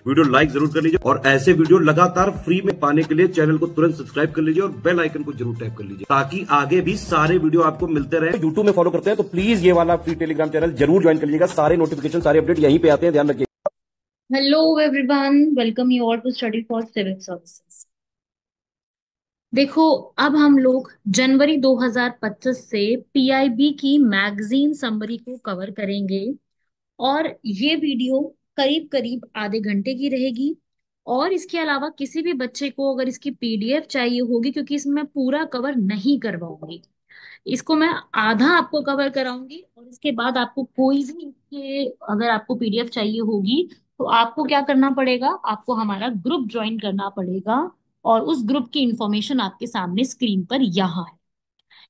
Video like जरूर कर लीजिए और ऐसे वीडियो लगातार फ्री में पाने के लिए चैनल को तुरंत सब्सक्राइब कर लीजिए और बेल आइकन को जरूर टैप कर लीजिए ताकि आगे भी सारे वीडियो आपको मिलते रहे। यूट्यूब में फॉलो करते हैं तो प्लीज ये वाला फ्री टेलीग्राम चैनल जरूर ज्वाइन कर लीजिएगा। सारे नोटिफिकेशन सारे अपडेट यहीं पे आते हैं, ध्यान रखिए। Hello everyone, welcome you all to study for civil services। देखो, अब हम लोग जनवरी 2025 से पीआईबी की मैगजीन समरी को कवर करेंगे और ये वीडियो करीब करीब आधे घंटे की रहेगी। और इसके अलावा किसी भी बच्चे को अगर इसकी पीडीएफ चाहिए होगी, क्योंकि इसमें मैं पूरा कवर नहीं करवाऊंगी, इसको मैं आधा आपको कवर कराऊंगी और इसके बाद आपको कोई भी इसके अगर आपको पीडीएफ चाहिए होगी तो आपको क्या करना पड़ेगा, आपको हमारा ग्रुप ज्वाइन करना पड़ेगा। और उस ग्रुप की इंफॉर्मेशन आपके सामने स्क्रीन पर यहाँ है।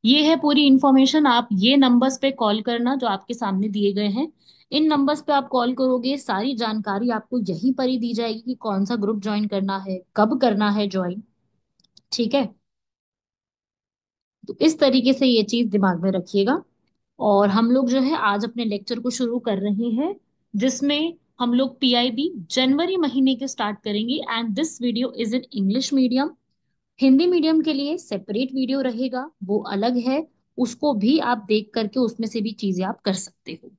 ये है पूरी इंफॉर्मेशन। आप ये नंबर्स पे कॉल करना जो आपके सामने दिए गए हैं। इन नंबर्स पे आप कॉल करोगे, सारी जानकारी आपको यहीं पर ही दी जाएगी कि कौन सा ग्रुप ज्वाइन करना है, कब करना है ज्वाइन। ठीक है, तो इस तरीके से ये चीज दिमाग में रखिएगा। और हम लोग जो है आज अपने लेक्चर को शुरू कर रहे हैं, जिसमें हम लोग पीआईबी जनवरी महीने के स्टार्ट करेंगे। And this video is in English medium. Hindi medium के लिए सेपरेट वीडियो रहेगा, वो अलग है। उसको भी आप देख करके उसमें से भी चीजें आप कर सकते हो।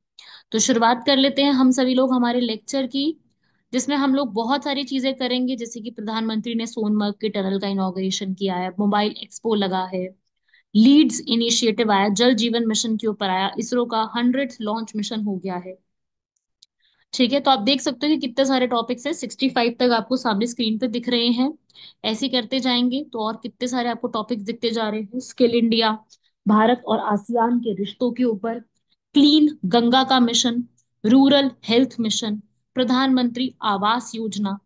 तो शुरुआत कर लेते हैं हम सभी लोग हमारे लेक्चर की, जिसमें हम लोग बहुत सारी चीजें करेंगे। जैसे कि प्रधानमंत्री ने सोनमर्ग के टनल का इनॉग्रेशन किया है, मोबाइल एक्सपो लगा है, लीड्स इनिशिएटिव आया, जल जीवन मिशन के ऊपर आया, इसरो का 100th लॉन्च मिशन हो गया है। ठीक है, तो आप देख सकते हो कि कितने सारे टॉपिक्स हैं, 65 तक आपको सामने स्क्रीन पे दिख रहे हैं। ऐसे ही करते जाएंगे तो और कितने सारे आपको टॉपिक्स दिखते जा रहे हैं। स्किल इंडिया, भारत और आसियान के रिश्तों के ऊपर, क्लीन गंगा का मिशन, रूरल हेल्थ मिशन, प्रधानमंत्री आवास योजना।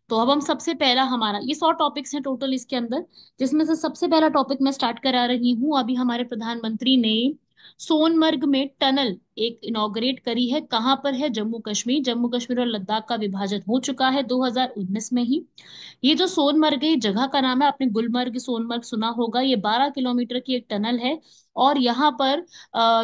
तो अब हम सबसे पहला हमारा ये 100 टॉपिक्स हैं टोटल इसके अंदर, जिसमें से सबसे पहला टॉपिक मैं स्टार्ट करा रही हूँ। अभी हमारे प्रधानमंत्री ने सोनमर्ग में टनल एक इनॉग्रेट करी है। कहाँ पर है? जम्मू कश्मीर। जम्मू कश्मीर और लद्दाख का विभाजन हो चुका है 2019 में ही। ये जो सोनमर्ग है, ये जगह का नाम है, आपने गुलमर्ग सोनमर्ग सुना होगा। ये 12 किलोमीटर की एक टनल है। और यहाँ पर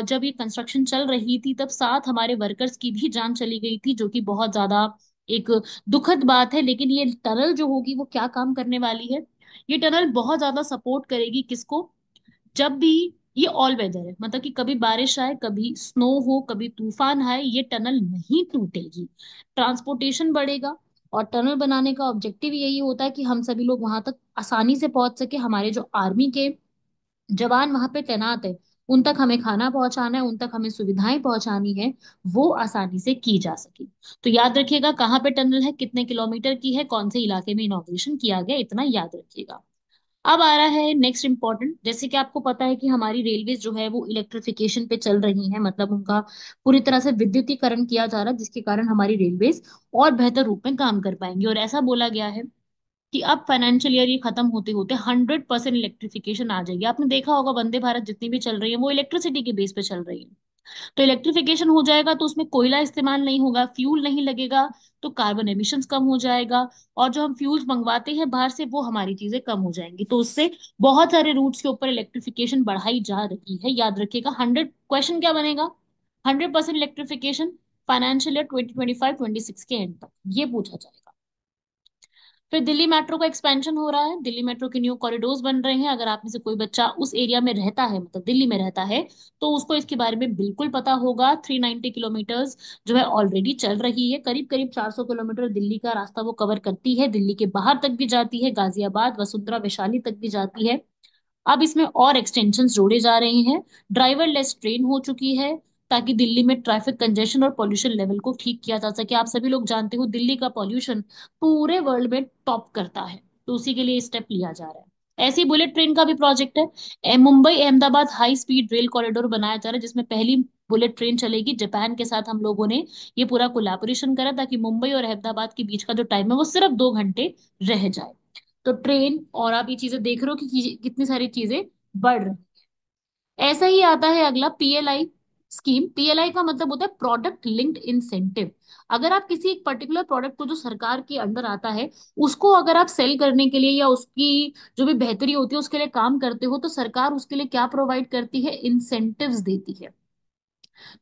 जब ये कंस्ट्रक्शन चल रही थी तब 7 हमारे वर्कर्स की भी जान चली गई थी, जो कि बहुत ज्यादा एक दुखद बात है। लेकिन ये टनल जो होगी वो क्या काम करने वाली है, ये टनल बहुत ज्यादा सपोर्ट करेगी किसको? जब भी ये ऑल वेदर है, मतलब कि कभी बारिश आए, कभी स्नो हो, कभी तूफान आए, ये टनल नहीं टूटेगी। ट्रांसपोर्टेशन बढ़ेगा। और टनल बनाने का ऑब्जेक्टिव यही होता है कि हम सभी लोग वहां तक आसानी से पहुंच सके। हमारे जो आर्मी के जवान वहां पे तैनात है, उन तक हमें खाना पहुंचाना है, उन तक हमें सुविधाएं पहुंचानी है, वो आसानी से की जा सके। तो याद रखिएगा कहाँ पे टनल है, कितने किलोमीटर की है, कौन से इलाके में इनॉग्रेशन किया गया, इतना याद रखिएगा। अब आ रहा है नेक्स्ट इंपॉर्टेंट। जैसे कि आपको पता है कि हमारी रेलवेज जो है वो इलेक्ट्रिफिकेशन पे चल रही है, मतलब उनका पूरी तरह से विद्युतीकरण किया जा रहा है, जिसके कारण हमारी रेलवेज और बेहतर रूप में काम कर पाएंगी। और ऐसा बोला गया है कि अब फाइनेंशियल ईयर ये खत्म होते होते 100% इलेक्ट्रिफिकेशन आ जाएगी। आपने देखा होगा वंदे भारत जितनी भी चल रही है वो इलेक्ट्रिसिटी के बेस पे चल रही है। तो इलेक्ट्रिफिकेशन हो जाएगा तो उसमें कोयला इस्तेमाल नहीं होगा, फ्यूल नहीं लगेगा, तो कार्बन एमिशंस कम हो जाएगा। और जो हम फ्यूल्स मंगवाते हैं बाहर से वो हमारी चीजें कम हो जाएंगी। तो उससे बहुत सारे रूट्स के ऊपर इलेक्ट्रिफिकेशन बढ़ाई जा रही है। याद रखिएगा 100 क्वेश्चन क्या बनेगा, 100% इलेक्ट्रिफिकेशन फाइनेंशियल ईयर 2025-26 के एंड तक ये पूछा जाएगा। फिर दिल्ली मेट्रो का एक्सपेंशन हो रहा है, दिल्ली मेट्रो के न्यू कॉरिडोर्स बन रहे हैं। अगर आप में से कोई बच्चा उस एरिया में रहता है, मतलब दिल्ली में रहता है, तो उसको इसके बारे में बिल्कुल पता होगा। 390 किलोमीटर्स जो है ऑलरेडी चल रही है। करीब करीब 400 किलोमीटर दिल्ली का रास्ता वो कवर करती है, दिल्ली के बाहर तक भी जाती है, गाजियाबाद वसुंधरा वैशाली तक भी जाती है। अब इसमें और एक्सटेंशंस जोड़े जा रहे हैं। ड्राइवरलेस ट्रेन हो चुकी है, ताकि दिल्ली में ट्रैफिक कंजेशन और पॉल्यूशन लेवल को ठीक किया जा सके। आप सभी लोग जानते हो दिल्ली का पॉल्यूशन पूरे वर्ल्ड में टॉप करता है, तो उसी के लिए स्टेप लिया जा रहा है। ऐसी बुलेट ट्रेन का भी प्रोजेक्ट है। Mumbai Ahmedabad high speed rail corridor बनाया जा रहा है, जिसमें पहली बुलेट ट्रेन चलेगी। जापान के साथ हम लोगों ने ये पूरा कोलैबोरेशन करा ताकि मुंबई और अहमदाबाद के बीच का जो टाइम है वो सिर्फ 2 घंटे रह जाए। तो ट्रेन, और आप ये चीजें देख रहे हो कि कितनी सारी चीजें बढ़ रही। ऐसा ही आता है अगला पीएलआई स्कीम। पीएलआई का मतलब होता है प्रोडक्ट लिंक्ड इंसेंटिव। अगर आप किसी एक पर्टिकुलर प्रोडक्ट को जो सरकार के अंडर आता है, उसको अगर आप सेल करने के लिए या उसकी जो भी बेहतरी होती है उसके लिए काम करते हो, तो सरकार उसके लिए क्या प्रोवाइड करती है? इंसेंटिव्स देती है।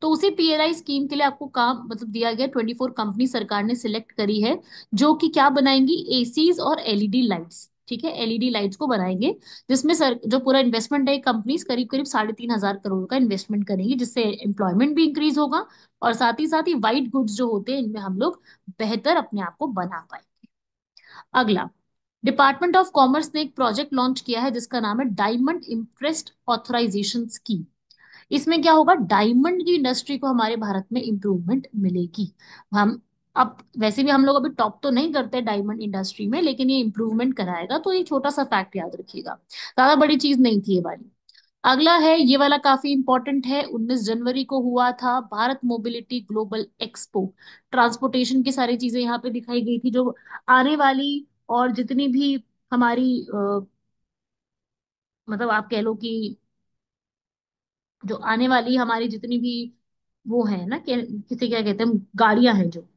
तो उसी पीएलआई स्कीम के लिए आपको काम मतलब दिया गया, 24 कंपनी सरकार ने सिलेक्ट करी है, जो कि क्या बनाएंगी, एसीज और एलईडी लाइट्स। ठीक है, एलईडी लाइट्स को बनाएंगे, जिसमें सर जो पूरा इन्वेस्टमेंट है, कंपनीज करीब करीब 3,500 करोड़ का इन्वेस्टमेंट करेंगी, जिससे एम्प्लॉयमेंट भी इंक्रीज होगा, और साथ ही वाइट गुड्स जो होते हैं इनमें हम लोग बेहतर अपने आप को बना पाएंगे। अगला, डिपार्टमेंट ऑफ कॉमर्स ने एक प्रोजेक्ट लॉन्च किया है जिसका नाम है डायमंड इंटरेस्ट ऑथराइजेशन स्कीम। इसमें क्या होगा, डायमंड की इंडस्ट्री को हमारे भारत में इंप्रूवमेंट मिलेगी। हम अब वैसे भी हम लोग अभी टॉप तो नहीं करते डायमंड इंडस्ट्री में, लेकिन ये इंप्रूवमेंट कराएगा, तो ये छोटा सा फैक्ट याद रखिएगा, ज्यादा बड़ी चीज नहीं थी ये वाली। अगला है, ये वाला काफी इंपॉर्टेंट है, 19 जनवरी को हुआ था Bharat mobility global expo. Transportation की सारी चीजें यहाँ पे दिखाई गई थी, जो आने वाली और जितनी भी हमारी मतलब आप कह लो कि जो आने वाली हमारी जितनी भी वो है ना कि किसे क्या कहते हैं, गाड़ियां हैं जो,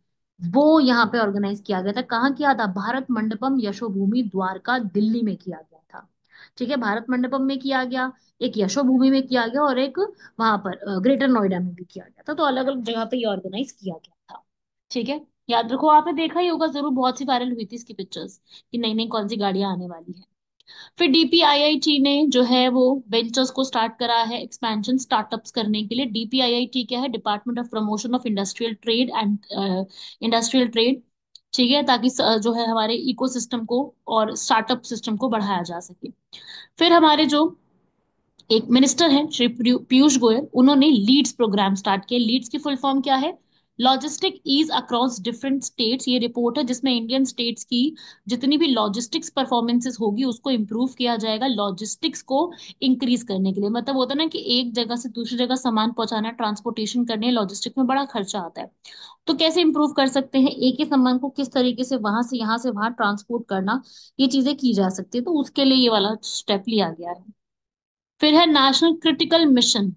वो यहाँ पे ऑर्गेनाइज किया गया था। कहाँ किया था, भारत मंडपम यशोभूमि द्वारका दिल्ली में किया गया था। ठीक है, भारत मंडपम में किया गया, एक यशोभूमि में किया गया, और एक वहां पर ग्रेटर नोएडा में भी किया गया था। तो अलग अलग जगह पे ये ऑर्गेनाइज किया गया था। ठीक है, याद रखो, आपने देखा ही होगा जरूर, बहुत सी वायरल हुई थी इसकी पिक्चर्स कि नई नई कौन सी गाड़ियां आने वाली है। फिर डीपीआईआईटी ने जो है वो वेंचर्स को स्टार्ट करा है एक्सपेंशन स्टार्टअप्स करने के लिए। डीपीआईआईटी क्या है, department of promotion of industrial trade and industrial trade. ठीक है, ताकि जो है हमारे इकोसिस्टम को और स्टार्टअप सिस्टम को बढ़ाया जा सके। फिर हमारे जो एक मिनिस्टर हैं श्री पीयूष गोयल, उन्होंने लीड्स प्रोग्राम स्टार्ट किया। लीड्स की फुल फॉर्म क्या है, logistic ease across different states. ये रिपोर्ट है जिसमें इंडियन स्टेट्स की जितनी भी लॉजिस्टिक्स परफॉर्मेंसेस होगी उसको इम्प्रूव किया जाएगा, लॉजिस्टिक्स को इंक्रीज करने के लिए। मतलब होता है ना कि एक जगह से दूसरी जगह सामान पहुंचाना, ट्रांसपोर्टेशन करने, लॉजिस्टिक्स में बड़ा खर्चा आता है। तो कैसे इंप्रूव कर सकते हैं, एक ही सामान को किस तरीके से वहां से यहाँ से वहां ट्रांसपोर्ट करना, ये चीजें की जा सकती है, तो उसके लिए ये वाला स्टेप लिया गया है। फिर है national critical mission,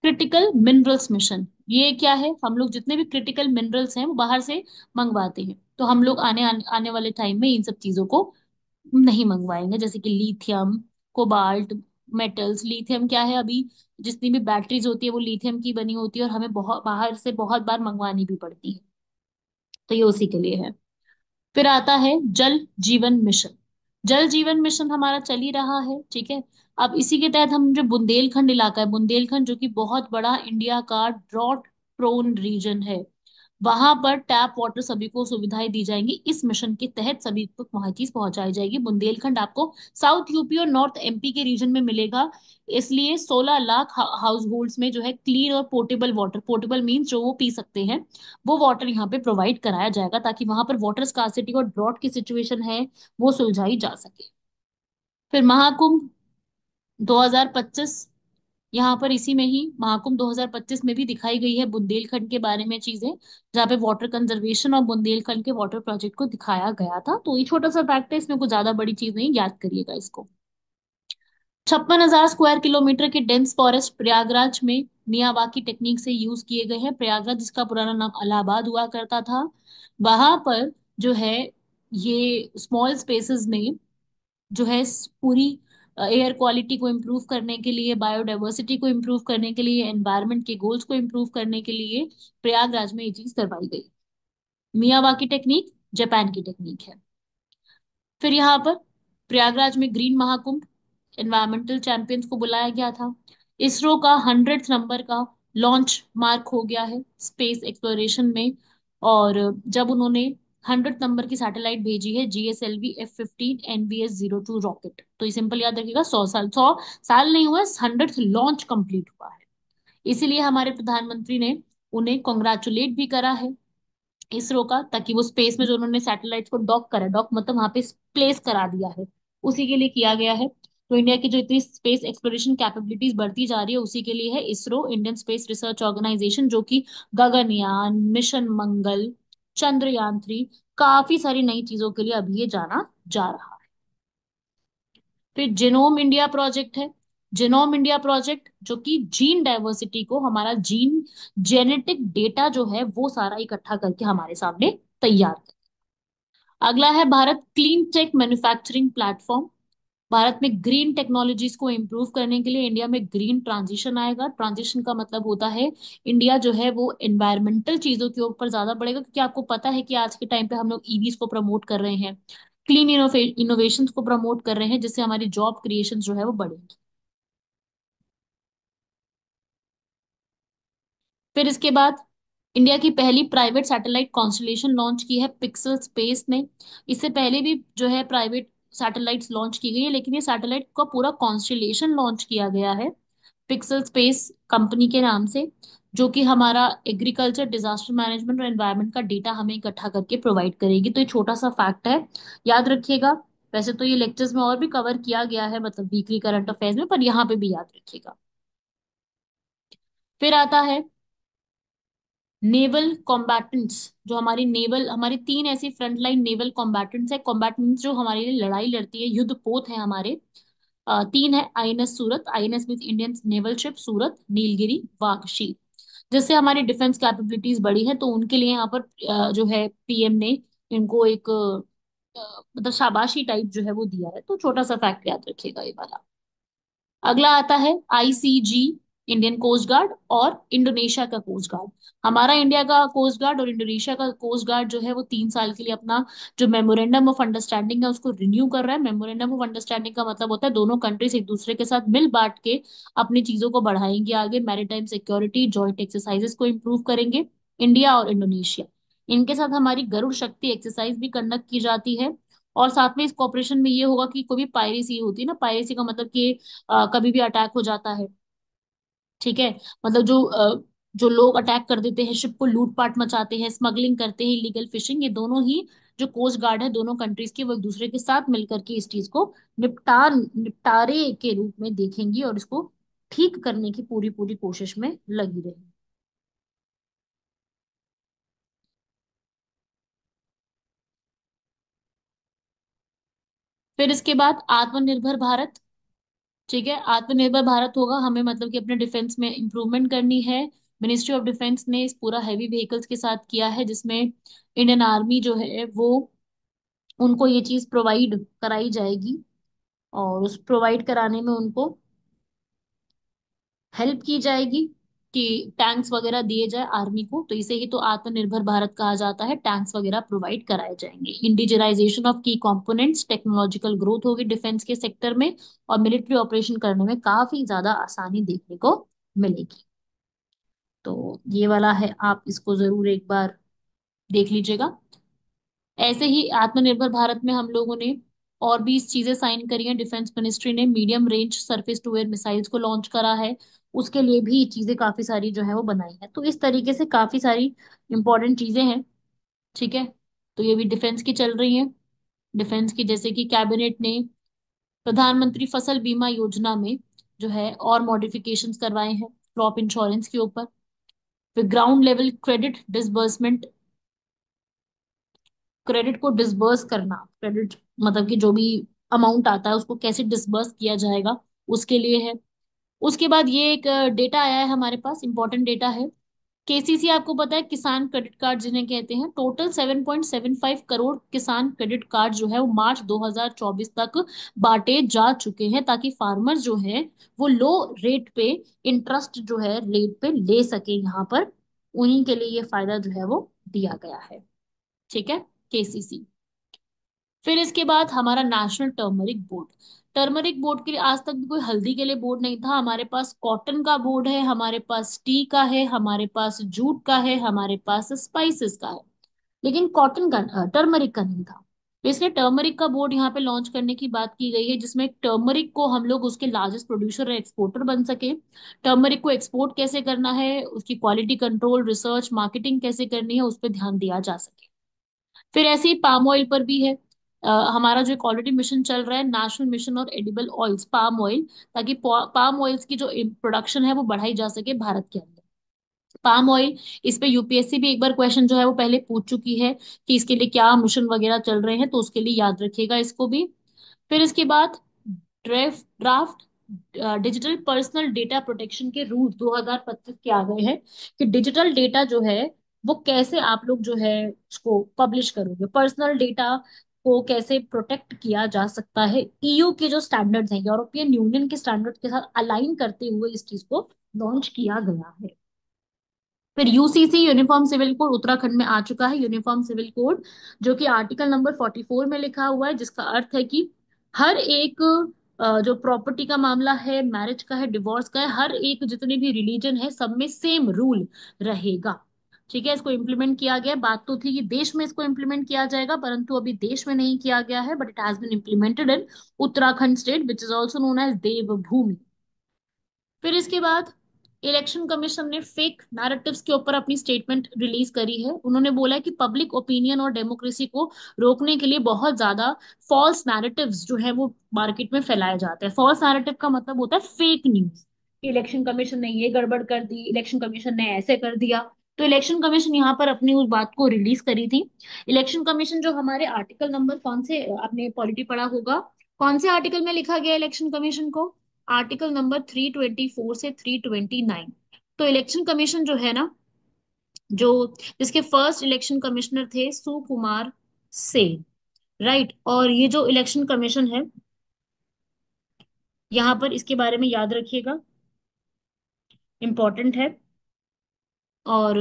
critical minerals mission. ये क्या है, हम लोग जितने भी क्रिटिकल मिनरल्स हैं वो बाहर से मंगवाते हैं, तो हम लोग आने वाले टाइम में इन सब चीजों को नहीं मंगवाएंगे, जैसे कि लिथियम, कोबाल्ट, मेटल्स। लिथियम क्या है, अभी जितनी भी बैटरीज होती है वो लिथियम की बनी होती है, और हमें बहुत बाहर से बहुत बार मंगवानी भी पड़ती है, तो ये उसी के लिए है। फिर आता है जल जीवन मिशन। जल जीवन मिशन हमारा चल ही रहा है, ठीक है। अब इसी के तहत हम जो बुंदेलखंड इलाका है, बुंदेलखंड जो कि बहुत बड़ा इंडिया का ड्रॉट प्रोन रीजन है, वहां पर टैप वाटर सभी को सुविधाएं दी जाएंगी। इस मिशन के तहत सभी तक वहां चीज पहुंचाई जाएगी। बुंदेलखंड आपको साउथ यूपी और नॉर्थ एमपी के रीजन में मिलेगा। इसलिए 16 लाख हाउस होल्ड्स में जो है क्लीन और पोर्टेबल वाटर, पोर्टेबल मीन्स जो वो पी सकते हैं, वो वाटर यहाँ पे प्रोवाइड कराया जाएगा, ताकि वहां पर वाटर स्कार्सिटी और ड्रॉट की सिचुएशन है वो सुलझाई जा सके। फिर महाकुंभ 2025, यहाँ पर इसी में ही महाकुंभ 2025 में भी दिखाई गई है बुंदेलखंड के बारे में चीजें, जहाँ पे वाटर कंजर्वेशन और बुंदेलखंड के वाटर प्रोजेक्ट को दिखाया गया था। तो ये छोटा सा फैक्ट है, इसमें कोई ज्यादा बड़ी चीज नहीं, याद करिएगा इसको। 56,000 स्क्वायर किलोमीटर के डेंस फॉरेस्ट प्रयागराज में मियावाकी टेक्निक से यूज किए गए हैं। प्रयागराज जिसका पुराना नाम इलाहाबाद हुआ करता था, वहां पर जो है ये स्मॉल स्पेसेस में जो है पूरी एयर क्वालिटी को इम्प्रूव करने के लिए, बायोडाइवर्सिटी को इम्प्रूव करने के लिए, एनवायरनमेंट के गोल्स को इम्प्रूव करने के लिए प्रयागराज में ये चीज करवाई गई। मियावाकी टेक्निक जापान की टेक्निक है। फिर यहाँ पर प्रयागराज में ग्रीन महाकुंभ, एनवायरमेंटल चैंपियंस को बुलाया गया था। इसरो का 100th नंबर का लॉन्च मार्क हो गया है स्पेस एक्सप्लोरेशन में। और जब उन्होंने 100th नंबर की सैटेलाइट भेजी है, GSLV F15 NVS-02 रॉकेट। तो ये सिंपल याद रखिएगा, 100 साल, 100 साल नहीं हुआ, 100th लॉन्च कंप्लीट हुआ है। इसीलिए हमारे प्रधानमंत्री ने उन्हें कॉन्ग्रेचुलेट भी करा है, इसरो का, ताकि वो स्पेस में जो उन्होंने सैटेलाइट को डॉक करा, डॉक मतलब वहां पे प्लेस करा दिया है, उसी के लिए किया गया है। तो इंडिया की जो इतनी स्पेस एक्सप्लोरेशन कैपेबिलिटीज बढ़ती जा रही है, उसी के लिए है ISRO, Indian Space Research Organisation, जो कि गगनयान, मिशन मंगल, चंद्रयान 3, काफी सारी नई चीजों के लिए अभी ये जाना जा रहा है। फिर जेनोम इंडिया प्रोजेक्ट है। जेनोम इंडिया प्रोजेक्ट जो कि जीन डाइवर्सिटी को, हमारा जीन जेनेटिक डेटा जो है वो सारा इकट्ठा करके हमारे सामने तैयार कर। अगला है Bharat clean tech manufacturing platform. Bharat में ग्रीन टेक्नोलॉजीज को इम्प्रूव करने के लिए इंडिया में ग्रीन ट्रांजिशन आएगा। ट्रांजिशन का मतलब होता है इंडिया जो है वो एनवायरमेंटल चीजों के ऊपर ज्यादा बढ़ेगा, क्योंकि आपको पता है कि आज के टाइम पे हम लोग ईवीज को प्रमोट कर रहे हैं, क्लीन इनोवेशन को प्रमोट कर रहे हैं, जिससे हमारी जॉब क्रिएशन जो है वो बढ़ेगी। फिर इसके बाद इंडिया की पहली प्राइवेट सैटेलाइट कॉन्स्टलेशन लॉन्च की है पिक्सल स्पेस ने। इससे पहले भी जो है प्राइवेट सैटेलाइट्स लॉन्च की गई है, लेकिन ये सैटेलाइट का पूरा कॉन्स्टलेशन लॉन्च किया गया है पिक्सल स्पेस कंपनी के नाम से, जो कि हमारा एग्रीकल्चर, डिजास्टर मैनेजमेंट और एनवायरनमेंट का डेटा हमें इकट्ठा करके प्रोवाइड करेगी। तो ये छोटा सा फैक्ट है, याद रखिएगा। वैसे तो ये लेक्चर्स में और भी कवर किया गया है, मतलब वीकली करंट अफेयर्स में, पर यहाँ पे भी याद रखिएगा। फिर आता है नेवल कॉम्बैटेंट्स। जो हमारी नेवल, हमारी तीन ऐसी फ्रंटलाइन नेवल कॉम्बैटेंट्स है। कॉम्बैटेंट्स जो हमारे लिए लड़ाई लड़ती है, युद्ध पोत है हमारे। तीन है, INS Surat, INS means Indian naval ship Surat, Nilgiri, Vagshi. जिससे हमारी डिफेंस कैपेबिलिटीज बढ़ी है, तो उनके लिए यहाँ पर जो है पीएम ने इनको एक मतलब शाबाशी टाइप जो है वो दिया है। तो छोटा सा फैक्ट याद रखिएगा ये वाला। अगला आता है आईसीजी, इंडियन कोस्ट गार्ड, और इंडोनेशिया का कोस्ट गार्ड। हमारा इंडिया का कोस्ट गार्ड और इंडोनेशिया का कोस्ट गार्ड जो है वो 3 साल के लिए अपना जो मेमोरेंडम ऑफ अंडरस्टैंडिंग है उसको रिन्यू कर रहा है। मेमोरेंडम ऑफ अंडरस्टैंडिंग का मतलब होता है दोनों कंट्रीज एक दूसरे के साथ मिल बांट के अपनी चीजों को बढ़ाएंगे आगे, मैरीटाइम सिक्योरिटी, जॉइंट एक्सरसाइजेस को इम्प्रूव करेंगे। इंडिया और इंडोनेशिया, इनके साथ हमारी गरुड़ शक्ति एक्सरसाइज भी कंडक्ट की जाती है। और साथ में इस कॉपरेशन में ये होगा कि कोई भी पायरेसी होती है ना, पायरेसी का मतलब कि कभी भी अटैक हो जाता है, ठीक है, मतलब जो लोग अटैक कर देते हैं, शिप को लूटपाट मचाते हैं, स्मगलिंग करते हैं, इलीगल फिशिंग, ये दोनों ही जो कोस्ट गार्ड है दोनों कंट्रीज के, वो एक दूसरे के साथ मिलकर के इस चीज को निपटारे के रूप में देखेंगी और इसको ठीक करने की पूरी पूरी कोशिश में लगी रहेंगी। फिर इसके बाद आत्मनिर्भर भारत। ठीक है, आत्मनिर्भर भारत होगा हमें, मतलब कि अपने डिफेंस में इंप्रूवमेंट करनी है। मिनिस्ट्री ऑफ डिफेंस ने इस पूरा हैवी व्हीकल्स के साथ किया है, जिसमें इंडियन आर्मी जो है वो, उनको ये चीज प्रोवाइड कराई जाएगी, और उस प्रोवाइड कराने में उनको हेल्प की जाएगी कि टैंक्स वगैरह दिए जाए आर्मी को। तो इसे ही तो आत्मनिर्भर भारत कहा जाता है, टैंक्स वगैरह प्रोवाइड कराए जाएंगे। इंडिजिनाइजेशन ऑफ की कंपोनेंट्स, टेक्नोलॉजिकल ग्रोथ होगी डिफेंस के सेक्टर में, और मिलिट्री ऑपरेशन करने में काफी ज्यादा आसानी देखने को मिलेगी। तो ये वाला है, आप इसको जरूर एक बार देख लीजिएगा। ऐसे ही आत्मनिर्भर भारत में हम लोगों ने और भी चीजें साइन करी हैं। डिफेंस मिनिस्ट्री ने medium range surface to air missiles को लॉन्च करा है, उसके लिए भी चीजें काफी सारी जो है वो बनाई है। तो इस तरीके से काफी सारी इंपॉर्टेंट चीजें हैं, ठीक है। तो ये भी डिफेंस की चल रही हैं। डिफेंस की जैसे कि कैबिनेट ने प्रधानमंत्री फसल बीमा योजना में जो है और मॉडिफिकेशंस करवाए हैं क्रॉप इंश्योरेंस के ऊपर। फिर ground level credit disbursement, credit को डिसबर्स करना, क्रेडिट मतलब कि जो भी अमाउंट आता है उसको कैसे डिसबर्स किया जाएगा, उसके लिए है। उसके बाद ये एक डेटा आया है हमारे पास, इंपॉर्टेंट डेटा है। केसीसी आपको पता है, किसान क्रेडिट कार्ड जिन्हें कहते हैं, टोटल 7.75 करोड़ किसान क्रेडिट कार्ड जो है वो मार्च 2024 तक बांटे जा चुके हैं, ताकि फार्मर जो है वो लो रेट पे, इंटरेस्ट जो है रेट पे ले सके यहाँ पर। उन्हीं के लिए ये फायदा जो है वो दिया गया है, ठीक है, केसीसी। फिर इसके बाद हमारा national turmeric board. Turmeric board के लिए आज तक भी कोई हल्दी के लिए बोर्ड नहीं था। हमारे पास कॉटन का बोर्ड है, हमारे पास टी का है, हमारे पास जूट का है, हमारे पास स्पाइसेस का है, लेकिन कॉटन का, टर्मरिक का नहीं था। तो इसलिए टर्मरिक का बोर्ड यहाँ पे लॉन्च करने की बात की गई है, जिसमें टर्मरिक को हम लोग उसके लार्जेस्ट प्रोड्यूसर और एक्सपोर्टर बन सके। टर्मरिक को एक्सपोर्ट कैसे करना है, उसकी क्वालिटी कंट्रोल, रिसर्च, मार्केटिंग कैसे करनी है, उस पर ध्यान दिया जा सके। फिर ऐसे ही पाम ऑयल पर भी है। हमारा जो एक ऑलरेडी मिशन चल रहा है, नेशनल मिशन और एडिबल ऑयल्स, पाम ऑयल, ताकि पाम ऑयल्स की जो प्रोडक्शन है वो बढ़ाई जा सके भारत के अंदर। पाम ऑयल, इस पे यूपीएससी भी एक बार क्वेश्चन जो है वो पहले पूछ चुकी है कि इसके लिए क्या मिशन वगैरह चल रहे हैं, तो उसके लिए याद रखिएगा इसको भी। फिर इसके बाद draft draft digital personal data protection के रूल 2025 के आ गए हैं, कि डिजिटल डेटा जो है वो कैसे आप लोग जो है उसको पब्लिश करोगे, पर्सनल डेटा को कैसे प्रोटेक्ट किया जा सकता है, ईयू के जो स्टैंडर्ड्स हैं, यूरोपियन यूनियन के स्टैंडर्ड के साथ अलाइन करते हुए इस चीज को लॉन्च किया गया है। फिर UCC uniform civil code Uttarakhand में आ चुका है, यूनिफॉर्म सिविल कोड, जो कि आर्टिकल नंबर 44 में लिखा हुआ है, जिसका अर्थ है कि हर एक जो प्रॉपर्टी का मामला है, मैरिज का है, डिवोर्स का है, हर एक जितने भी रिलीजन है सब में सेम रूल रहेगा। ठीक है, इसको इम्प्लीमेंट किया गया। बात तो थी कि देश में इसको इम्प्लीमेंट किया जाएगा, परंतु अभी देश में नहीं किया गया है, but it has been implemented in Uttarakhand state which is also known as Devbhoomi. फिर इसके बाद इलेक्शन कमीशन ने फेक नैरेटिव्स के ऊपर अपनी स्टेटमेंट रिलीज करी है। उन्होंने बोला है कि पब्लिक ओपिनियन और डेमोक्रेसी को रोकने के लिए बहुत ज्यादा फॉल्स नैरेटिव्स जो है वो मार्केट में फैलाए जाते हैं। फॉल्स नैरेटिव का मतलब होता है फेक न्यूज। इलेक्शन कमीशन ने ये गड़बड़ कर दी, इलेक्शन कमीशन ने ऐसे कर दिया। तो इलेक्शन कमीशन यहाँ पर अपनी उस बात को रिलीज करी थी। इलेक्शन कमीशन जो हमारे आर्टिकल नंबर कौन से, आपने पॉलिटी पढ़ा होगा, कौन से आर्टिकल में लिखा गया इलेक्शन कमीशन को? आर्टिकल नंबर 324 से 329। तो इलेक्शन कमीशन जो है ना, जो जिसके फर्स्ट इलेक्शन कमिश्नर थे सुकुमार सेन, राइट। और ये जो इलेक्शन कमीशन है, यहाँ पर इसके बारे में याद रखिएगा, इंपॉर्टेंट है। और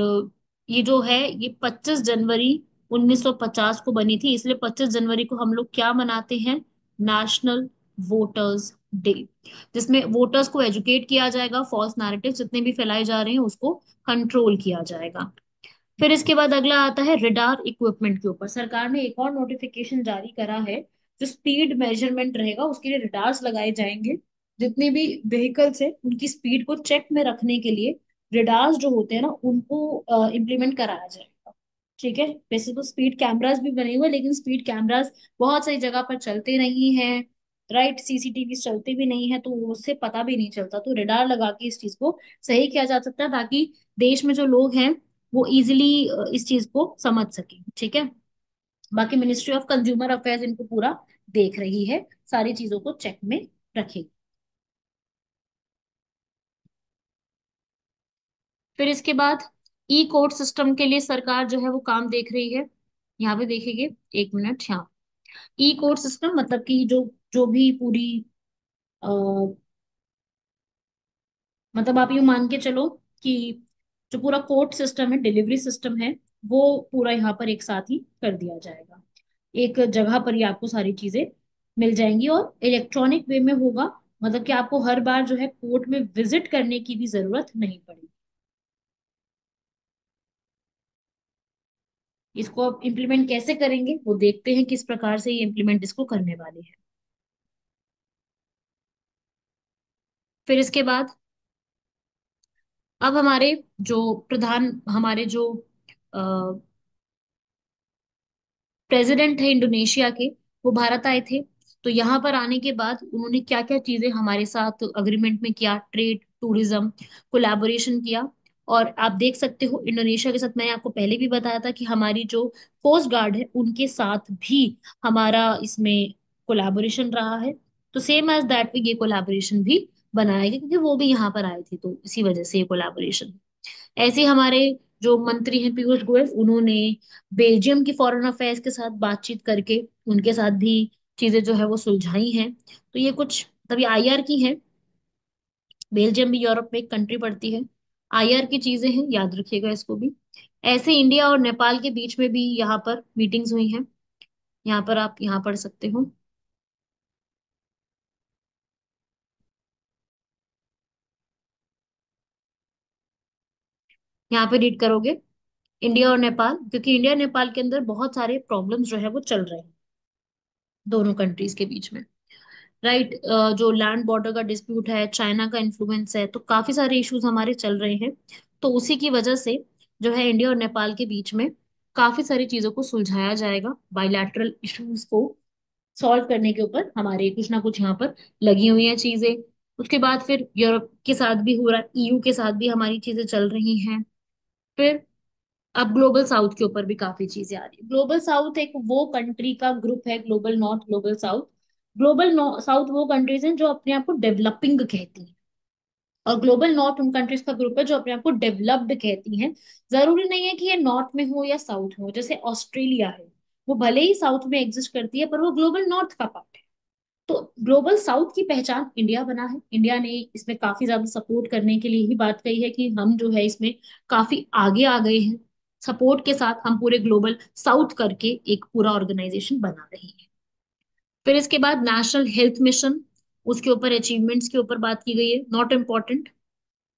ये जो है ये 25 जनवरी 1950 को बनी थी, इसलिए 25 जनवरी को हम लोग क्या मनाते हैं? नेशनल वोटर्स डे, जिसमें वोटर्स को एजुकेट किया जाएगा, फॉल्स नैरेटिव जितने भी फैलाए जा रहे हैं उसको कंट्रोल किया जाएगा। फिर इसके बाद अगला आता है रिडार इक्विपमेंट के ऊपर। सरकार ने एक और नोटिफिकेशन जारी करा है, जो स्पीड मेजरमेंट रहेगा उसके लिए रिडार्स लगाए जाएंगे। जितने भी व्हीकल्स है उनकी स्पीड को चेक में रखने के लिए रिडार्स जो होते हैं ना उनको इम्प्लीमेंट कराया जाएगा। ठीक है, वैसे तो स्पीड कैमरास भी बने हुए हैं, लेकिन स्पीड कैमरास बहुत सारी जगह पर चलते नहीं हैं, राइट, सीसीटीवी चलते भी नहीं है, तो उससे पता भी नहीं चलता। तो रिडार लगा के इस चीज को सही किया जा सकता है, ताकि देश में जो लोग हैं वो इजिली इस चीज को समझ सके। ठीक है, बाकी मिनिस्ट्री ऑफ कंज्यूमर अफेयर्स इनको पूरा देख रही है, सारी चीजों को चेक में रखेगी। फिर इसके बाद ई कोर्ट सिस्टम के लिए सरकार जो है वो काम देख रही है। यहाँ पे देखेंगे, एक मिनट, यहाँ ई कोर्ट सिस्टम मतलब कि जो जो भी पूरी आ, मतलब आप यूं मान के चलो कि जो पूरा कोर्ट सिस्टम है, डिलीवरी सिस्टम है, वो पूरा यहाँ पर एक साथ ही कर दिया जाएगा। एक जगह पर ही आपको सारी चीजें मिल जाएंगी और इलेक्ट्रॉनिक वे में होगा। मतलब कि आपको हर बार जो है कोर्ट में विजिट करने की भी जरूरत नहीं पड़ेगी। इसको अब इम्प्लीमेंट कैसे करेंगे वो देखते हैं, किस प्रकार से ये इम्प्लीमेंट इसको करने वाले हैं। फिर इसके बाद अब हमारे जो प्रेसिडेंट थे इंडोनेशिया के, वो भारत आए थे। तो यहाँ पर आने के बाद उन्होंने क्या क्या चीजें हमारे साथ अग्रीमेंट में किया, ट्रेड, टूरिज्म, कोलैबोरेशन किया। और आप देख सकते हो इंडोनेशिया के साथ, मैंने आपको पहले भी बताया था कि हमारी जो कोस्ट गार्ड है उनके साथ भी हमारा इसमें कोलैबोरेशन रहा है। तो सेम एज दैट ये कोलैबोरेशन भी बनाया गया, क्योंकि वो भी यहाँ पर आए थे, तो इसी वजह से ये कोलैबोरेशन। ऐसे ही हमारे जो मंत्री हैं पीयूष गोयल, उन्होंने बेल्जियम की फॉरेन अफेयर्स के साथ बातचीत करके उनके साथ भी चीजें जो है वो सुलझाई हैं। तो ये कुछ तभी आईआर की है। बेल्जियम भी यूरोप में एक कंट्री पड़ती है। आईआर की चीजें हैं, याद रखिएगा इसको भी। ऐसे इंडिया और नेपाल के बीच में भी यहाँ पर मीटिंग्स हुई हैं, यहाँ पर आप यहाँ पढ़ सकते हो। यहाँ पे रीड करोगे इंडिया और नेपाल, क्योंकि इंडिया और नेपाल के अंदर बहुत सारे प्रॉब्लम्स जो है वो चल रहे हैं दोनों कंट्रीज के बीच में, राइट। जो लैंड बॉर्डर का डिस्प्यूट है, चाइना का इन्फ्लुएंस है, तो काफी सारे इश्यूज हमारे चल रहे हैं। तो उसी की वजह से जो है इंडिया और नेपाल के बीच में काफी सारी चीजों को सुलझाया जाएगा। बायलैटरल इश्यूज को सॉल्व करने के ऊपर हमारे कुछ ना कुछ यहाँ पर लगी हुई हैं चीजें। उसके बाद फिर यूरोप के साथ भी हो रहा है, ईयू के साथ भी हमारी चीजें चल रही हैं। फिर अब ग्लोबल साउथ के ऊपर भी काफी चीजें आ रही है। ग्लोबल साउथ एक वो कंट्री का ग्रुप है, global north, global south. Global south वो कंट्रीज हैं जो अपने आप को डेवलपिंग कहती हैं, और ग्लोबल नॉर्थ उन कंट्रीज का ग्रुप है जो अपने आप को डेवलप्ड कहती हैं। जरूरी नहीं है कि ये नॉर्थ में हो या साउथ में हो, जैसे ऑस्ट्रेलिया है, वो भले ही साउथ में एग्जिस्ट करती है पर वो ग्लोबल नॉर्थ का पार्ट है। तो ग्लोबल साउथ की पहचान इंडिया बना है। इंडिया ने इसमें काफी ज्यादा सपोर्ट करने के लिए ही बात कही है कि हम जो है इसमें काफी आगे आ गए हैं। सपोर्ट के साथ हम पूरे ग्लोबल साउथ करके एक पूरा ऑर्गेनाइजेशन बना रहे हैं। फिर इसके बाद नेशनल हेल्थ मिशन, उसके ऊपर अचीवमेंट्स के ऊपर बात की गई है। नॉट इम्पॉर्टेंट,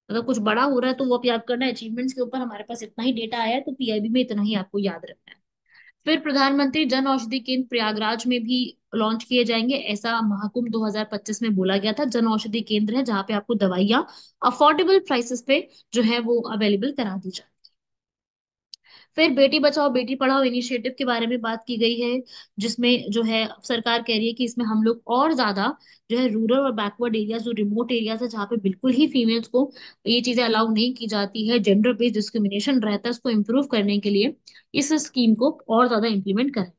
अगर कुछ बड़ा हो रहा है तो वो आप याद करना है। अचीवमेंट्स के ऊपर हमारे पास इतना ही डेटा आया है तो पीआईबी में इतना ही आपको याद रखना है। फिर प्रधानमंत्री जन औषधि केंद्र प्रयागराज में भी लॉन्च किए जाएंगे, ऐसा महाकुंभ 2025 में बोला गया था। जन औषधि केंद्र है जहाँ पे आपको दवाइयाँ अफोर्डेबल प्राइसेस पे जो है वो अवेलेबल करा दी जाए। फिर बेटी बचाओ बेटी पढ़ाओ इनिशिएटिव के बारे में बात की गई है, जिसमें जो है सरकार कह रही है कि इसमें हम लोग और ज्यादा जो है रूरल और बैकवर्ड एरियाज, जो रिमोट एरियाज है जहाँ पे बिल्कुल ही फीमेल्स को ये चीजें अलाउ नहीं की जाती है, जेंडर बेस्ड डिस्क्रिमिनेशन रहता है, उसको इम्प्रूव करने के लिए इस स्कीम को और ज्यादा इम्प्लीमेंट करें।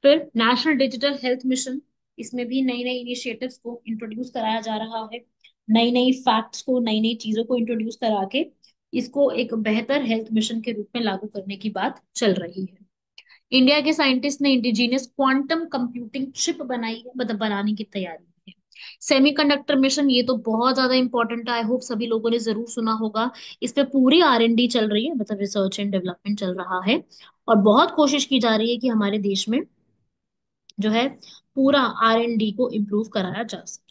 फिर नेशनल डिजिटल हेल्थ मिशन, इसमें भी नई नई इनिशिएटिव्स को इंट्रोड्यूस कराया जा रहा है। नई नई फैक्ट्स को, नई नई चीजों को इंट्रोड्यूस करा के इसको एक बेहतर हेल्थ मिशन के रूप में लागू करने की बात चल रही है। इंडिया के साइंटिस्ट ने इंडिजिनियस क्वांटम कंप्यूटिंग चिप बनाई है, मतलब बनाने की तैयारी है। सेमीकंडक्टर मिशन, ये तो बहुत ज्यादा इंपॉर्टेंट है, आई होप सभी लोगों ने जरूर सुना होगा। इस पे पूरी R&D चल रही है, मतलब रिसर्च एंड डेवलपमेंट चल रहा है। और बहुत कोशिश की जा रही है कि हमारे देश में जो है पूरा R&D को इम्प्रूव कराया जा सके,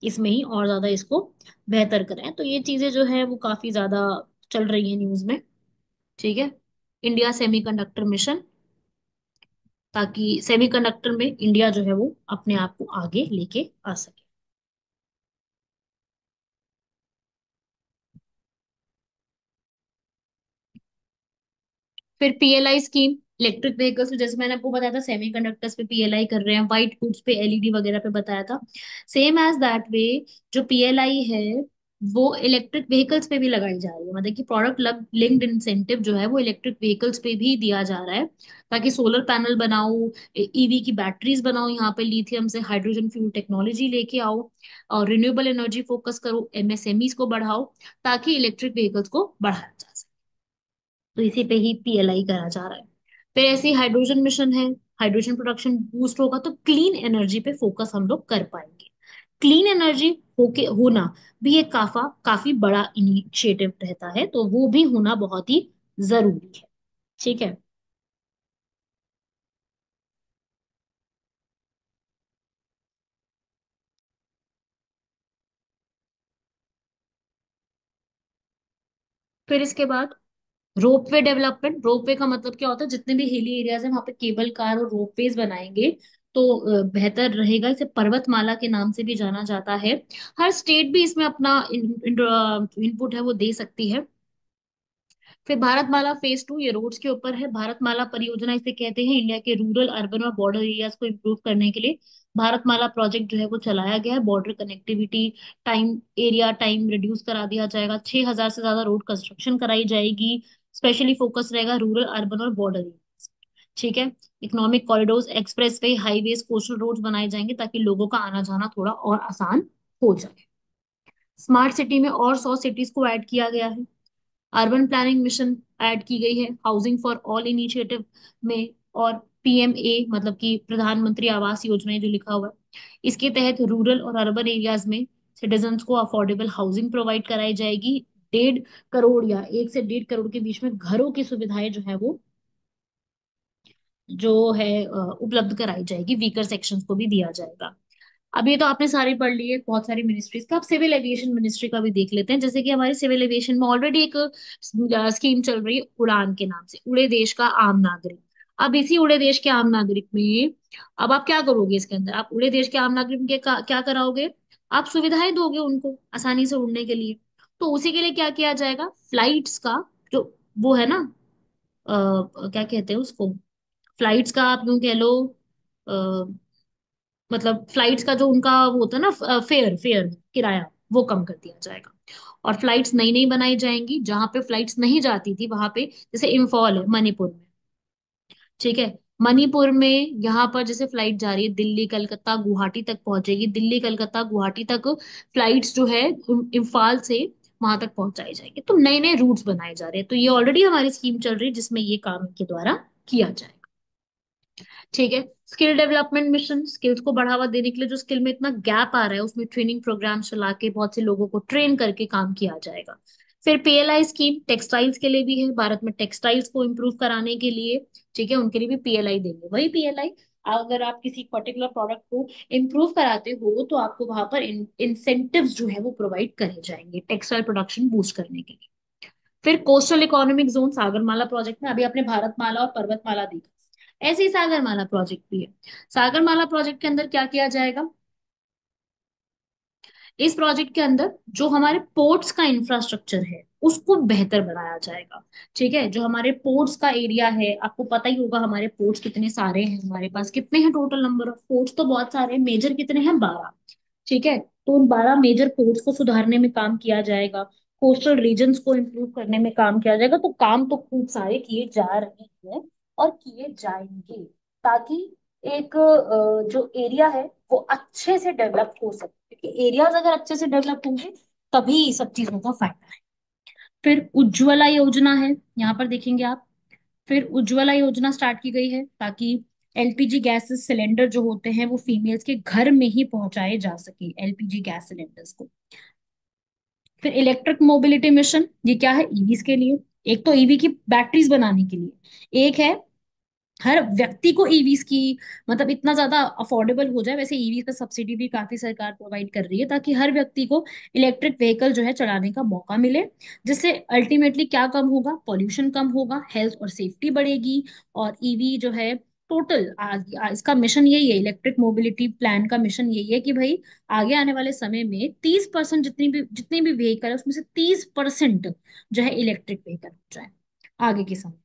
इसमें ही और ज्यादा इसको बेहतर करें। तो ये चीजें जो है वो काफी ज्यादा चल रही है न्यूज में। ठीक है, इंडिया सेमीकंडक्टर मिशन, ताकि सेमीकंडक्टर में इंडिया जो है वो अपने आप को आगे लेके आ सके। फिर पीएलआई स्कीम, इलेक्ट्रिक व्हीकल्स, जैसे मैंने आपको बताया था सेमीकंडक्टर्स पे पीएलआई कर रहे हैं, व्हाइट गुड्स पे एलईडी वगैरह पे बताया था। सेम एज दैट वे जो पीएलआई है वो इलेक्ट्रिक व्हीकल्स पे भी लगाई जा रही है, मतलब कि प्रोडक्ट लिंक्ड इंसेंटिव जो है वो इलेक्ट्रिक व्हीकल्स पे भी दिया जा रहा है, ताकि सोलर पैनल बनाओ, ईवी की बैटरीज बनाओ, यहाँ पे लिथियम से हाइड्रोजन फ्यूल टेक्नोलॉजी लेके आओ, और रिन्यूएबल एनर्जी फोकस करो, एमएसएमईज को बढ़ाओ, ताकि इलेक्ट्रिक व्हीकल्स को बढ़ाया जा सके। तो इसी पे ही पीएलआई करा जा रहा है। फिर ऐसी हाइड्रोजन मिशन है, हाइड्रोजन प्रोडक्शन बूस्ट होगा तो क्लीन एनर्जी पे फोकस हम लोग कर पाएंगे। क्लीन एनर्जी होके होना भी एक काफी बड़ा इनिशिएटिव रहता है, तो वो भी होना बहुत ही जरूरी है। ठीक है। फिर इसके बाद रोपवे डेवलपमेंट। रोपवे का मतलब क्या होता है, जितने भी हिली एरियाज हैं वहां पे केबल कार और रोपवेज बनाएंगे तो बेहतर रहेगा। इसे पर्वतमाला के नाम से भी जाना जाता है। हर स्टेट भी इसमें अपना इनपुट है वो दे सकती है। फिर भारतमाला फेज 2, ये रोड्स के ऊपर है। भारतमाला परियोजना इसे कहते हैं, इंडिया के रूरल, अर्बन और बॉर्डर एरियाज को इम्प्रूव करने के लिए भारतमाला प्रोजेक्ट जो है वो चलाया गया है। Border connectivity time, area time reduce करा दिया जाएगा। 6,000 से ज्यादा रोड कंस्ट्रक्शन कराई जाएगी। स्पेशली फोकस रहेगा रूरल, अर्बन और बॉर्डर एरियाज। ठीक है। Economic corridors, expressway, highways, coastal roads बनाए जाएंगे ताकि लोगों का आना जाना थोड़ा और आसान हो जाए। स्मार्ट सिटी में और 100 सिटीज को ऐड किया गया है। अर्बन प्लानिंग मिशन ऐड की गई है हाउसिंग फॉर ऑल इनिशिएटिव में। और PMA मतलब कि प्रधानमंत्री आवास योजना जो लिखा हुआ है, इसके तहत रूरल और अर्बन एरियाज में सिटीजन्स को अफोर्डेबल हाउसिंग प्रोवाइड कराई जाएगी। 1.5 करोड़ या 1 से 1.5 करोड़ के बीच में घरों की सुविधाएं जो है वो जो है उपलब्ध कराई जाएगी। वीकर सेक्शंस को भी दिया जाएगा। अब ये तो आपने सारी पढ़ ली है बहुत सारी मिनिस्ट्रीज का। अब सिविल एविएशन मिनिस्ट्री का भी देख लेते हैं। जैसे कि हमारे सिविल एविएशन में ऑलरेडी एक स्कीम चल रही है उड़ान के नाम से, उड़े देश का आम नागरिक। अब इसी उड़े देश के आम नागरिक में अब आप क्या करोगे, इसके अंदर आप उड़े देश के आम नागरिक के क्या कराओगे, आप सुविधाएं दोगे उनको आसानी से उड़ने के लिए। तो उसी के लिए क्या किया जाएगा, फ्लाइट्स का जो वो है ना, क्या कहते हैं उसको, फ्लाइट्स का आप यूं कह लो, मतलब फ्लाइट्स का जो उनका वो होता है ना, फेयर फेयर किराया, वो कम कर दिया जाएगा। और फ्लाइट्स नई नई बनाई जाएंगी, जहां पे फ्लाइट्स नहीं जाती थी वहां पे, जैसे इम्फॉल है मणिपुर में। ठीक है। मणिपुर में यहाँ पर जैसे फ्लाइट जा रही है दिल्ली कलकत्ता गुवाहाटी तक पहुंचेगी, दिल्ली कलकत्ता गुवाहाटी तक फ्लाइट्स जो है इम्फाल से वहां तक पहुंचाई जाएगी। तो नए नए रूट्स बनाए जा रहे हैं। तो ये ऑलरेडी हमारी स्कीम चल रही है जिसमें ये काम इनके द्वारा किया जाएगा। ठीक है। स्किल डेवलपमेंट मिशन, स्किल्स को बढ़ावा देने के लिए जो स्किल में इतना गैप आ रहा है उसमें ट्रेनिंग प्रोग्राम चला के बहुत से लोगों को ट्रेन करके काम किया जाएगा। फिर पीएलआई स्कीम टेक्सटाइल्स के लिए भी है, भारत में टेक्सटाइल्स को इम्प्रूव कराने के लिए। ठीक है, उनके लिए भी पीएलआई देंगे। वही पीएलआई, अगर आप किसी पर्टिकुलर प्रोडक्ट को इम्प्रूव कराते हो तो आपको वहां पर इंसेंटिव्स जो है वो प्रोवाइड करे जाएंगे टेक्सटाइल प्रोडक्शन बूस्ट करने के लिए। फिर coastal economic zone, Sagarmala project में अभी आपने भारतमाला और पर्वतमाला देखा, ऐसे ही सागरमाला प्रोजेक्ट भी है। सागरमाला प्रोजेक्ट के अंदर क्या किया जाएगा, इस प्रोजेक्ट के अंदर जो हमारे पोर्ट्स का इंफ्रास्ट्रक्चर है उसको बेहतर बनाया जाएगा। ठीक है, जो हमारे पोर्ट्स का एरिया है, आपको पता ही होगा हमारे पोर्ट्स कितने सारे हैं, हमारे पास कितने हैं टोटल नंबर ऑफ पोर्ट्स, तो बहुत सारे हैं, मेजर कितने हैं, 12। ठीक है, तो उन 12 मेजर पोर्ट्स को सुधारने में काम किया जाएगा, कोस्टल रीजन्स को इम्प्रूव करने में काम किया जाएगा। तो काम तो खूब सारे किए जा रहे हैं और किए जाएंगे, ताकि एक जो एरिया है वो अच्छे से डेवलप हो सके, क्योंकि एरियाज अगर अच्छे से डेवलप होंगे तभी सब चीजों का फायदा है। फिर उज्ज्वला योजना है, यहाँ पर देखेंगे आप। फिर उज्ज्वला योजना स्टार्ट की गई है ताकि एलपीजी गैस सिलेंडर जो होते हैं वो फीमेल्स के घर में ही पहुंचाए जा सके, एलपीजी गैस सिलेंडर्स को। फिर इलेक्ट्रिक मोबिलिटी मिशन, ये क्या है, ईवीज के लिए। एक तो ईवी की बैटरीज बनाने के लिए, एक है हर व्यक्ति को ईवीज की, मतलब इतना ज्यादा अफोर्डेबल हो जाए। वैसे ईवी का सब्सिडी भी काफी सरकार प्रोवाइड कर रही है ताकि हर व्यक्ति को इलेक्ट्रिक व्हीकल जो है चलाने का मौका मिले, जिससे अल्टीमेटली क्या कम होगा, पॉल्यूशन कम होगा, हेल्थ और सेफ्टी बढ़ेगी। और ईवी जो है टोटल इसका मिशन यही है, इलेक्ट्रिक मोबिलिटी प्लान का मिशन यही है कि भाई आगे आने वाले समय में 30% जितनी भी व्हीकल है उसमें से 30% जो है इलेक्ट्रिक व्हीकल हो जाए आगे के समय में।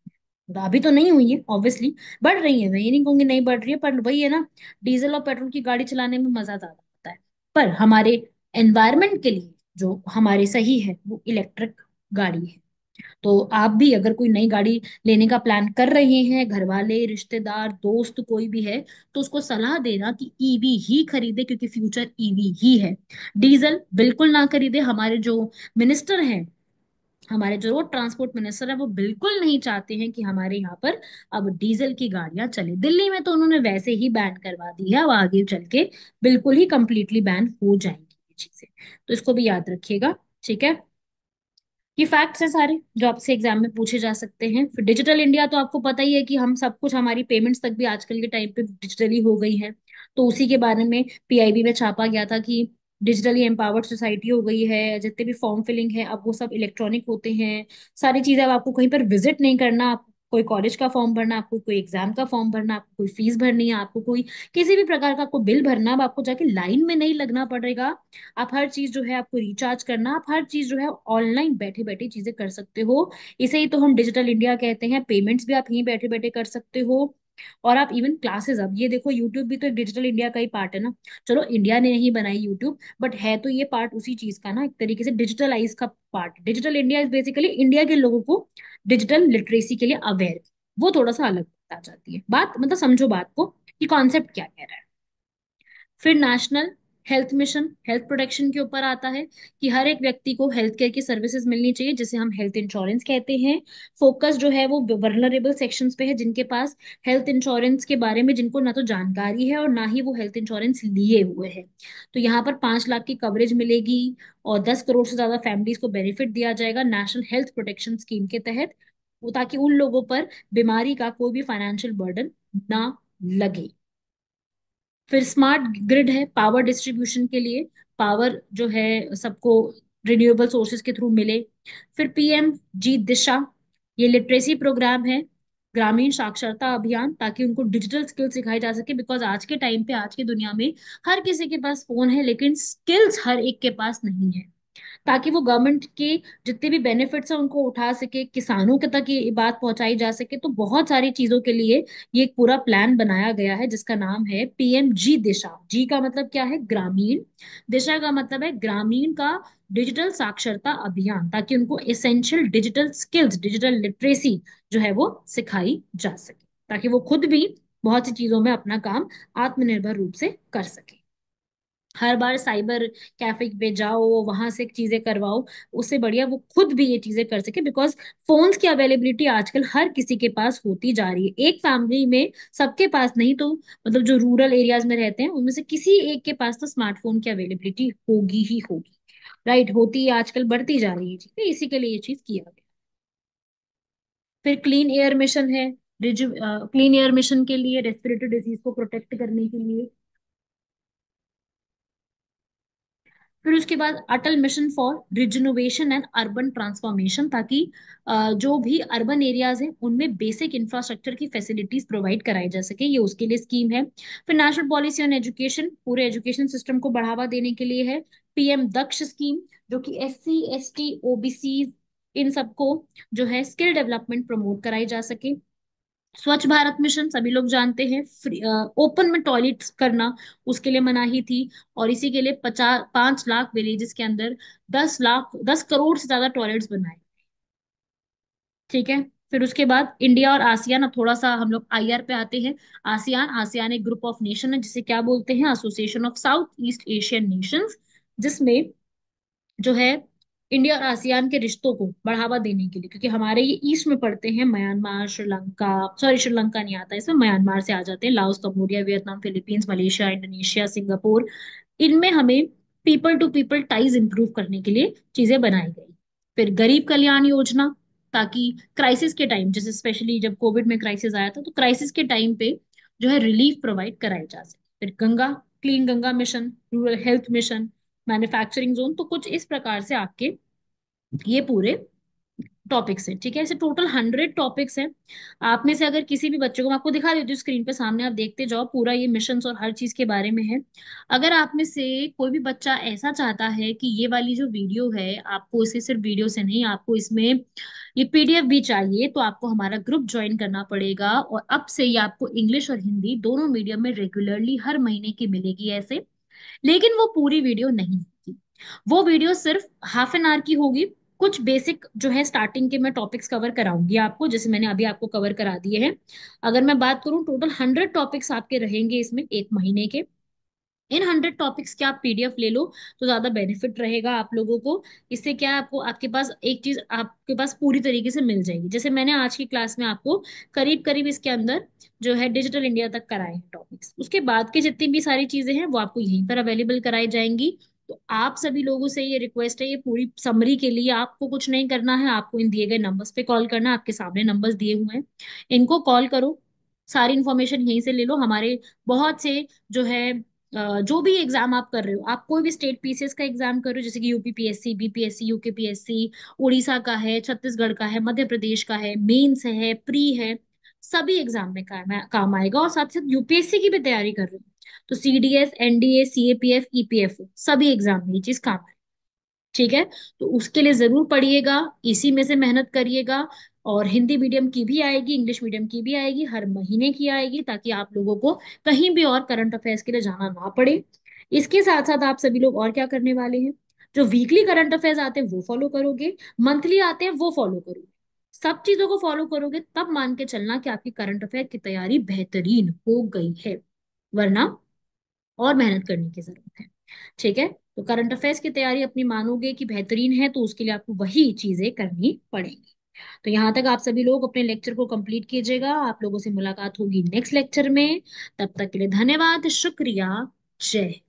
तो अभी तो नहीं हुई है ऑब्वियसली, बढ़ रही है, मैं ये नहीं कहूंगी नहीं बढ़ रही है, पर वही है ना, डीजल और पेट्रोल की गाड़ी चलाने में मजा ज्यादा आता है। पर हमारे एनवायरमेंट के लिए जो हमारे सही है वो इलेक्ट्रिक गाड़ी है। तो आप भी अगर कोई नई गाड़ी लेने का प्लान कर रहे हैं, घर वाले, रिश्तेदार, दोस्त कोई भी है, तो उसको सलाह देना कि ईवी ही खरीदे, क्योंकि फ्यूचर ईवी ही है। डीजल बिल्कुल ना खरीदे। हमारे जो मिनिस्टर हैं, हमारे जो रोड ट्रांसपोर्ट मिनिस्टर है, वो बिल्कुल नहीं चाहते हैं कि हमारे यहाँ पर अब डीजल की गाड़ियां चले। दिल्ली में तो उन्होंने वैसे ही बैन करवा दी है, अब आगे चल के बिल्कुल ही कंप्लीटली बैन हो जाएंगी ये चीजें, तो इसको भी याद रखिएगा। ठीक है, ये फैक्ट्स है सारे जो आपसे एग्जाम में पूछे जा सकते हैं। फिर डिजिटल इंडिया तो आपको पता ही है कि हम सब कुछ, हमारी पेमेंट्स तक भी आजकल के टाइम पे डिजिटली हो गई है। तो उसी के बारे में पीआईबी में छापा गया था कि डिजिटली एम्पावर्ड सोसाइटी हो गई है, जितने भी फॉर्म फिलिंग है अब वो सब इलेक्ट्रॉनिक होते हैं। सारी चीजें, अब आपको कहीं पर विजिट नहीं करना, आपको कोई कॉलेज का फॉर्म भरना, आपको कोई एग्जाम का फॉर्म भरना, आपको कोई फीस भरनी है, आपको कोई किसी भी प्रकार का आपको बिल भरना, अब आपको जाके लाइन में नहीं लगना पड़ेगा। आप हर चीज जो है, आपको रिचार्ज करना, आप हर चीज जो है ऑनलाइन बैठे बैठे चीजें कर सकते हो। इसे ही तो हम डिजिटल इंडिया कहते हैं। पेमेंट्स भी आप यहीं बैठे बैठे कर सकते हो। और आप इवन क्लासेस, अब ये देखो यूट्यूब भी तो एक डिजिटल इंडिया का ही पार्ट है ना। चलो इंडिया ने नहीं बनाई यूट्यूब, बट है तो ये पार्ट उसी चीज का ना, एक तरीके से डिजिटलाइज का part. Digital India is basically India के लोगों को डिजिटल लिटरेसी के लिए अवेयर, वो थोड़ा सा अलग आ जाती है बात, मतलब समझो बात को कि कॉन्सेप्ट क्या कह रहा है। फिर national health mission, health protection के ऊपर आता है कि हर एक व्यक्ति को हेल्थ केयर की सर्विसेज मिलनी चाहिए, जिसे हम हेल्थ इंश्योरेंस कहते हैं। फोकस जो है वो वल्नरेबल सेक्शंस पे है, जिनके पास हेल्थ इंश्योरेंस के बारे में जिनको ना तो जानकारी है और ना ही वो हेल्थ इंश्योरेंस लिए हुए हैं। तो यहाँ पर 5 लाख की कवरेज मिलेगी और 10 करोड़ से ज्यादा फैमिलीज को बेनिफिट दिया जाएगा नेशनल हेल्थ प्रोटेक्शन स्कीम के तहत, वो ताकि उन लोगों पर बीमारी का कोई भी फाइनेंशियल बर्डन ना लगे। फिर स्मार्ट ग्रिड है, पावर डिस्ट्रीब्यूशन के लिए, पावर जो है सबको रिन्यूएबल सोर्सेज के थ्रू मिले। फिर पीएम जी दिशा, ये लिटरेसी प्रोग्राम है, ग्रामीण साक्षरता अभियान, ताकि उनको डिजिटल स्किल सिखाई जा सके। बिकॉज आज के टाइम पे, आज की दुनिया में हर किसी के पास फोन है, लेकिन स्किल्स हर एक के पास नहीं है। ताकि वो गवर्नमेंट के जितने भी बेनिफिट्स हैं उनको उठा सके, किसानों के तक ये बात पहुंचाई जा सके। तो बहुत सारी चीजों के लिए ये एक पूरा प्लान बनाया गया है, जिसका नाम है पीएम जी दिशा। जी का मतलब क्या है, ग्रामीण। दिशा का मतलब है ग्रामीण का डिजिटल साक्षरता अभियान, ताकि उनको essential digital skills, digital literacy जो है वो सिखाई जा सके, ताकि वो खुद भी बहुत सी चीजों में अपना काम आत्मनिर्भर रूप से कर सके। हर बार साइबर कैफे पे जाओ, वहां से चीजें करवाओ। उससे बढ़िया वो खुद भी ये चीजें कर सके, बिकॉज फोन्स की अवेलेबिलिटी आजकल हर किसी के पास होती जा रही है। एक फैमिली में सबके पास नहीं तो मतलब जो रूरल एरियाज में रहते हैं उनमें से किसी एक के पास तो स्मार्टफोन की अवेलेबिलिटी होगी ही होगी। राइट, होती है, आजकल बढ़ती जा रही है, ठीक है, इसी के लिए ये चीज किया गया। फिर क्लीन एयर मिशन है। क्लीन एयर मिशन के लिए रेस्पिरेटरी डिजीज को प्रोटेक्ट करने के लिए। फिर उसके बाद Atal mission for rejuvenation and urban transformation, ताकि जो भी अर्बन एरियाज हैं उनमें बेसिक इंफ्रास्ट्रक्चर की फैसिलिटीज प्रोवाइड कराई जा सके, ये उसके लिए स्कीम है। फिर नेशनल पॉलिसी ऑन एजुकेशन, पूरे एजुकेशन सिस्टम को बढ़ावा देने के लिए है। पीएम दक्ष स्कीम, जो कि एससी एसटी ओबीसी इन सबको जो है स्किल डेवलपमेंट प्रमोट कराई जा सके। स्वच्छ भारत मिशन सभी लोग जानते हैं, फ्री ओपन में टॉयलेट्स करना उसके लिए मनाही थी। और इसी के लिए 5 लाख विलेजेस के अंदर 10 करोड़ से ज्यादा टॉयलेट्स बनाए। ठीक है। फिर उसके बाद इंडिया और आसियान, अब थोड़ा सा हम लोग आईआर पे आते हैं। आसियान आसियान एक ग्रुप ऑफ नेशन है जिसे क्या बोलते हैं, association of south east Asian Nations, जिसमें जो है इंडिया और आसियान के रिश्तों को बढ़ावा देने के लिए, क्योंकि हमारे ये ईस्ट में पड़ते हैं, म्यांमार श्रीलंका, सॉरी श्रीलंका नहीं आता इसमें, म्यांमार से आ जाते हैं, Laos Cambodia Vietnam Philippines Malaysia Indonesia Singapore. इनमें हमें people to people ties improve करने के लिए चीजें बनाई गई। फिर गरीब कल्याण योजना, ताकि क्राइसिस के टाइम, जैसे स्पेशली जब कोविड में क्राइसिस आया था, तो क्राइसिस के टाइम पे जो है रिलीफ प्रोवाइड कराई जा सके। फिर Ganga, clean Ganga mission, rural health mission, manufacturing zone, तो कुछ इस प्रकार से आपके ये पूरे टॉपिक्स हैं। ठीक है, ऐसे टोटल 100 टॉपिक्स हैं। आप में से अगर किसी भी बच्चे को, मैं आपको दिखा देती हूँ स्क्रीन पे सामने, आप देखते जाओ, पूरा ये मिशंस और हर चीज के बारे में है। अगर आप में से कोई भी बच्चा ऐसा चाहता है कि ये वाली जो वीडियो है, आपको इसे सिर्फ वीडियो से नहीं, आपको इसमें ये पीडीएफ भी चाहिए, तो आपको हमारा ग्रुप ज्वाइन करना पड़ेगा। और अब से ये आपको इंग्लिश और हिंदी दोनों मीडियम में रेगुलरली हर महीने की मिलेगी ऐसे। लेकिन वो पूरी वीडियो नहीं होगी, वो वीडियो सिर्फ हाफ एन आवर की होगी। कुछ बेसिक जो है स्टार्टिंग के मैं टॉपिक्स कवर कराऊंगी आपको, जैसे मैंने अभी आपको कवर करा दिए हैं। अगर मैं बात करूं, टोटल 100 टॉपिक्स आपके रहेंगे इसमें एक महीने के। इन 100 टॉपिक्स के आप पीडीएफ ले लो तो ज्यादा बेनिफिट रहेगा आप लोगों को। इससे क्या है, आपको आपके पास एक चीज आपके पास पूरी तरीके से मिल जाएगी। जैसे मैंने आज की क्लास में आपको करीब करीब इसके अंदर जो है डिजिटल इंडिया तक कराए हैं टॉपिक्स, उसके बाद की जितनी भी सारी चीजें हैं वो आपको यहीं पर अवेलेबल कराई जाएंगी। तो आप सभी लोगों से ये रिक्वेस्ट है, ये पूरी समरी के लिए आपको कुछ नहीं करना है, आपको इन दिए गए नंबर्स पे कॉल करना है, आपके सामने नंबर्स दिए हुए हैं, इनको कॉल करो, सारी इन्फॉर्मेशन यहीं से ले लो। हमारे बहुत से जो है जो भी एग्जाम आप कर रहे हो, आप कोई भी स्टेट पीसीएस का एग्जाम कर रहे हो, जैसे कि यूपीपीएससी बीपीएससी यूकेपीएससी, उड़ीसा का है, छत्तीसगढ़ का है, मध्य प्रदेश का है, मेंस है, प्री है, सभी एग्जाम में काम आएगा। और साथ साथ यूपीएससी की भी तैयारी कर रहे हो तो सीडीएस एनडीए सीएपीएफ ईपीएफओ सभी एग्जाम में ये चीज काम आएगी। ठीक है, तो उसके लिए जरूर पढ़िएगा, इसी में से मेहनत करिएगा। और हिंदी मीडियम की भी आएगी, इंग्लिश मीडियम की भी आएगी, हर महीने की आएगी, ताकि आप लोगों को कहीं भी और करंट अफेयर्स के लिए जाना ना पड़े। इसके साथ साथ आप सभी लोग और क्या करने वाले हैं, जो वीकली करंट अफेयर्स आते हैं वो फॉलो करोगे, मंथली आते हैं वो फॉलो करोगे। सब चीजों को फॉलो करोगे तब मान के चलना कि आपकी करंट अफेयर की तैयारी बेहतरीन हो गई है, वरना और मेहनत करने की जरूरत है। ठीक है, तो करंट अफेयर्स की तैयारी अपनी मानोगे कि बेहतरीन है, तो उसके लिए आपको वही चीजें करनी पड़ेंगी। तो यहाँ तक आप सभी लोग अपने लेक्चर को कंप्लीट कीजिएगा, आप लोगों से मुलाकात होगी नेक्स्ट लेक्चर में। तब तक के लिए धन्यवाद, शुक्रिया, जय हिंद।